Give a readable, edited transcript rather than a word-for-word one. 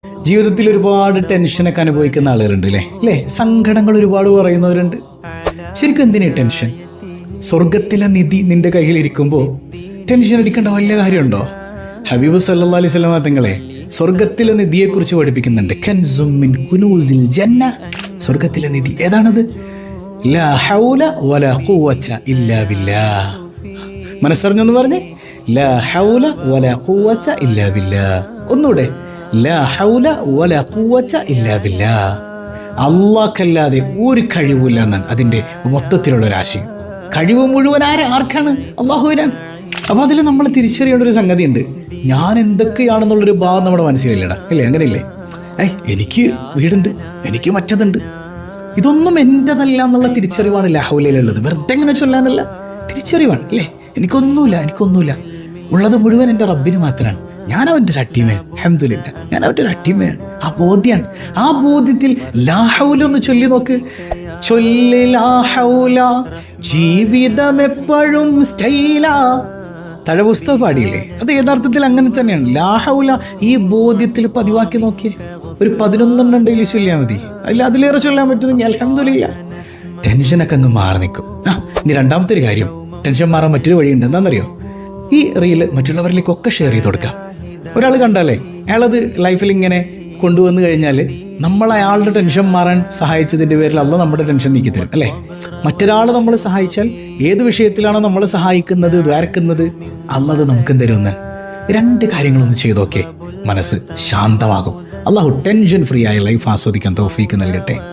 ജീവിതത്തിൽ ഒരുപാട് ടെൻഷനൊക്കെ അനുഭവിക്കുന്ന ആളുകളുണ്ട് അല്ലേ? സങ്കടങ്ങൾ ഒരുപാട് പറയുന്നവരുണ്ട്. ശരിക്കും എന്തിനാ ടെൻഷൻ? സ്വർഗത്തിലെ നിധി നിന്റെ കയ്യിലിരിക്കുമ്പോൾ ടെൻഷൻ അടിക്കേണ്ട വല്ല കാര്യമുണ്ടോ? ഹബീബ് സല്ലല്ലാഹു അലൈഹി വസല്ലം തങ്ങളെ സ്വർഗത്തിലെ നിധിയെക്കുറിച്ച് പഠിപ്പിക്കുന്നുണ്ട്. കൻസും മിൻ കുനൂസിൽ ജന്ന. സ്വർഗത്തിലെ നിധി ഏതാണത്? ലാ ഹൗല വലാ ഖുവത ഇല്ലാ ബില്ലാഹ്. മനസ്സറിഞ്ഞൊന്ന് പറഞ്ഞേ, ലാ ഹൗല വലാ ഖുവത ഇല്ലാ ബില്ലാഹ്. ഒന്നുകൂടെ, ലാ ഹൗല വലാ ഖുവത ഇല്ലാ ബില്ലാഹ്. അല്ലാഹ്ക്കല്ലാതെ ഒരു കഴിവില്ല എന്നാണ് അതിൻ്റെ മൊത്തത്തിലുള്ള ഒരാശയം. കഴിവ് മുഴുവൻ ആർക്കാണ്? അള്ളാഹുവിനാണ്. അപ്പോൾ അതിൽ നമ്മൾ തിരിച്ചറിയേണ്ട ഒരു സംഗതി ഉണ്ട്. ഞാൻ എന്തൊക്കെയാണെന്നുള്ളൊരു ഭാവം നമ്മുടെ മനസ്സിലില്ലടാ, ഇല്ലേ? അങ്ങനെയില്ലേ? എനിക്ക് വീടുണ്ട്, എനിക്ക് മറ്റതുണ്ട്, ഇതൊന്നും എൻ്റെതല്ല എന്നുള്ള തിരിച്ചറിവാണ് ലാഹൗലയിലുള്ളത്. വെറുതെ എങ്ങനെ ചൊല്ലാനല്ല, തിരിച്ചറിവാണ് അല്ലേ? എനിക്കൊന്നുമില്ല, ഉള്ളത് മുഴുവൻ എൻ്റെ റബ്ബിന് മാത്രമാണ്. ഞാൻ അവൻ്റെ ഒരു അടിമയാണ്. അൽഹംദുലില്ലാഹ്, ഞാൻ അവൻ്റെ ഒരു അടിമയാണ്. ആ ബോധ്യമാണ്. ആ ബോധ്യത്തിൽ ലാ ഹൗല ഒന്ന് ചൊല്ലി നോക്ക്. ചൊല്ലി ലാ ഹൗല, ജീവിതം എപ്പോഴും സ്റ്റൈലാ. തഴപുസ്തക പാടിയില്ലേ? അത് യഥാർത്ഥത്തിൽ അങ്ങനെ തന്നെയാണ്. ലാ ഹൗല ഈ ബോധ്യത്തിൽ പതിവാക്കി നോക്കിയേ. ഒരു 11 ഡെയിലി ചൊല്ലിയാൽ മതി. അതിലേറെ ചൊല്ലാൻ പറ്റുമെങ്കിൽ അൽഹംദുലില്ലാഹ്, ടെൻഷനൊക്കെ അങ്ങ് മാറി നിൽക്കും. ഇനി രണ്ടാമത്തെ ഒരു കാര്യം, ടെൻഷൻ മാറാൻ മറ്റൊരു വഴിയുണ്ട്. എന്താണെന്നറിയോ? ഈ റീല് മറ്റുള്ളവരിലേക്കൊക്കെ ഷെയർ ചെയ്ത് കൊടുക്കാം. ഒരാൾ കണ്ടാലേ അയാളത് ലൈഫിൽ ഇങ്ങനെ കൊണ്ടുവന്നു കഴിഞ്ഞാൽ നമ്മൾ അയാളുടെ ടെൻഷൻ മാറാൻ സഹായിച്ചതിൻ്റെ പേരിൽ അല്ല നമ്മുടെ ടെൻഷൻ നീക്കി തരും അല്ലേ? മറ്റൊരാൾ നമ്മൾ സഹായിച്ചാൽ ഏത് വിഷയത്തിലാണോ നമ്മൾ സഹായിക്കുന്നത്, ദ്വാരക്കുന്നത്, അള്ളത് നമുക്കും തരുമെന്ന്. 2 കാര്യങ്ങളൊന്ന് ചെയ്തൊക്കെ മനസ്സ് ശാന്തമാകും. അള്ളാഹു ടെൻഷൻ ഫ്രീ ആയ ലൈഫ് ആസ്വദിക്കാൻ തൗഫീക്ക് നൽകട്ടെ.